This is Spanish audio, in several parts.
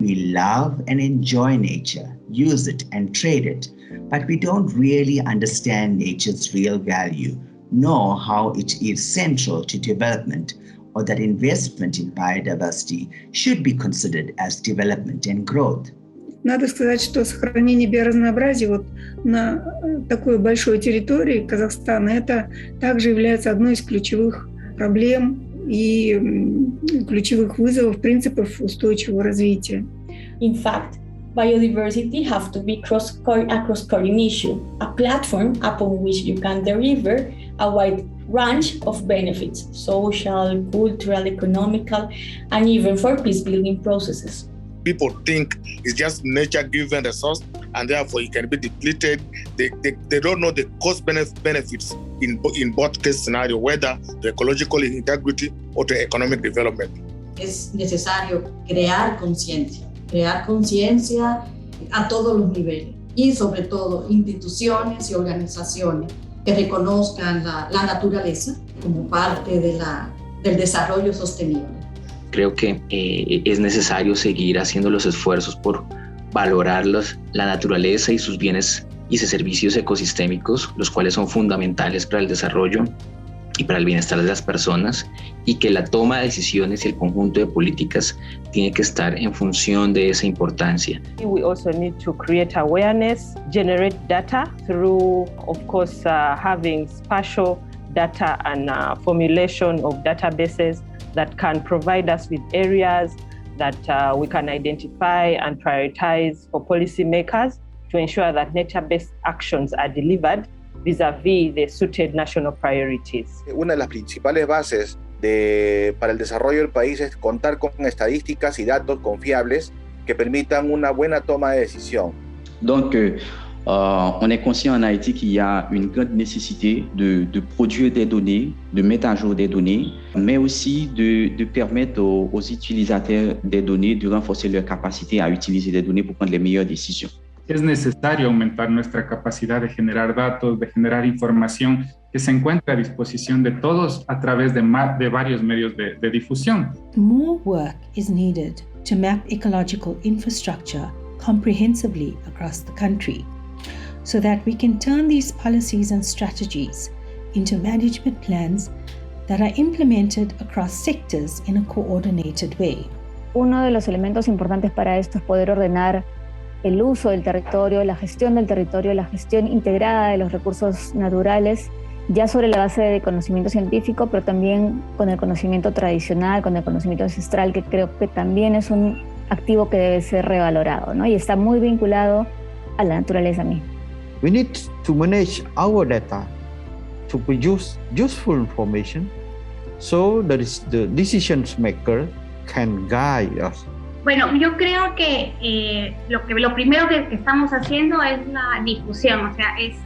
We love and enjoy nature, use it and trade it, but we don't really understand nature's real value, nor how it is central to development, or that investment in biodiversity should be considered as development and growth. Надо сказать, что сохранение биоразнообразия вот на такой большой территории Казахстана это также является одной из ключевых проблем и ключевых вызовов принципов устойчивого развития. In fact, biodiversity have to be a cross-cutting issue, a platform upon which you can deliver a wide range of benefits, social, cultural, economical, and even for peace-building processes. People think it's just nature-given resource and therefore it can be depleted. They don't know the cost benefits in both case scenario, whether the ecological integrity or the economic development. Es necesario crear conciencia a todos los niveles y sobre todo instituciones y organizaciones que reconozcan la naturaleza como parte del desarrollo sostenible. Creo que es necesario seguir haciendo los esfuerzos por valorar la naturaleza y sus bienes y sus servicios ecosistémicos, los cuales son fundamentales para el desarrollo y para el bienestar de las personas, y que la toma de decisiones y el conjunto de políticas tiene que estar en función de esa importancia. We also need to create awareness, generate data through, of course, having spatial data and formulation of databases that can provide us with areas that we can identify and prioritize for policymakers to ensure that nature-based actions are delivered vis-à-vis the suited national priorities. Una de las principales bases para el desarrollo del país es contar con estadísticas y datos confiables que permitan una buena toma de decisión. Donc, on est conscient en Haïti qu'il y a une grande nécessité de produire des données, de mettre à jour des données, mais aussi de permettre aux utilisateurs des données de renforcer leur capacité à utiliser des données pour prendre les meilleures décisions. Es necesario aumentar nuestra capacidad de generar datos, de generar información que se encuentra a disposición de todos a través de varios medios de difusión. More work is needed to map ecological infrastructure comprehensively across the country, so that we can turn these policies and strategies into management plans that are implemented across sectors in a coordinated way. Uno de los elementos importantes para esto es poder ordenar el uso del territorio, la gestión del territorio, la gestión integrada de los recursos naturales, ya sobre la base de conocimiento científico, pero también con el conocimiento tradicional, con el conocimiento ancestral, que creo que también es un activo que debe ser revalorado, ¿no? Y está muy vinculado a la naturaleza misma. We need to manage our data to produce useful information so that the decision maker can guide us. Bueno, yo creo que lo primero que estamos haciendo es la difusión, o sea, es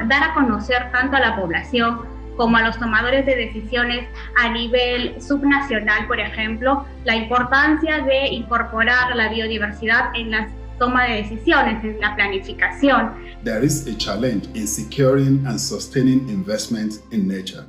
dar a conocer tanto a la población como a los tomadores de decisiones a nivel subnacional, por ejemplo, la importancia de incorporar la biodiversidad en la toma de decisiones, en la planificación. There is a challenge in securing and sustaining investment in nature.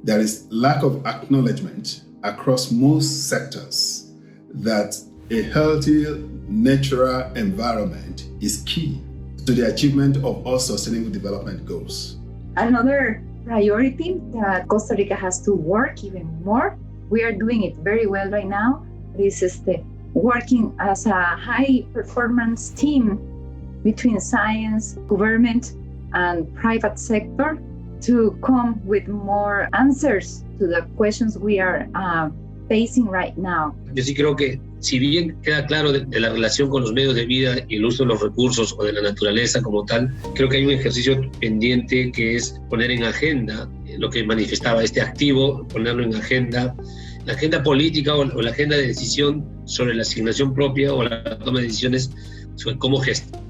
There is lack of acknowledgement across most sectors that a healthy natural environment is key to the achievement of all sustainable development goals. Another priority that Costa Rica has to work even more, we are doing it very well right now, is working as a high performance team between science, government, and private sector to come with more answers to the questions we are facing right now. Yo sí creo que, si bien queda claro de la relación con los medios de vida y el uso de los recursos o de la naturaleza como tal, creo que hay un ejercicio pendiente que es poner en agenda lo que manifestaba este activo, ponerlo en agenda, la agenda política o la agenda de decisión sobre la asignación propia o la toma de decisiones sobre cómo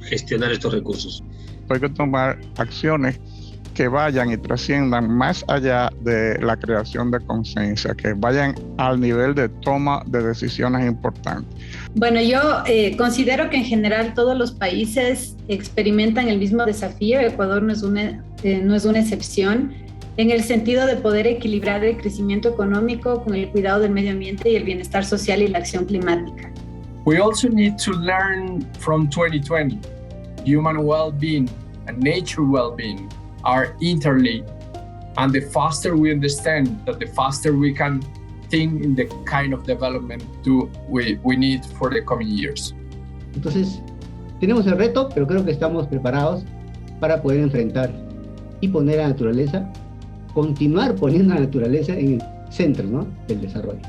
gestionar estos recursos. Hay que tomar acciones que vayan y trasciendan más allá de la creación de conciencia, que vayan al nivel de toma de decisiones importantes. Bueno, yo considero que en general todos los países experimentan el mismo desafío. Ecuador no es una excepción, en el sentido de poder equilibrar el crecimiento económico con el cuidado del medio ambiente y el bienestar social y la acción climática. We also need to learn from 2020. Human well-being and nature well-being are interlinked. And the faster we understand that, the faster we can think in the kind of development we need for the coming years. Entonces, tenemos el reto, pero creo que estamos preparados para poder enfrentar y poner a la naturaleza, continuar poniendo a la naturaleza en el centro, ¿no?, del desarrollo.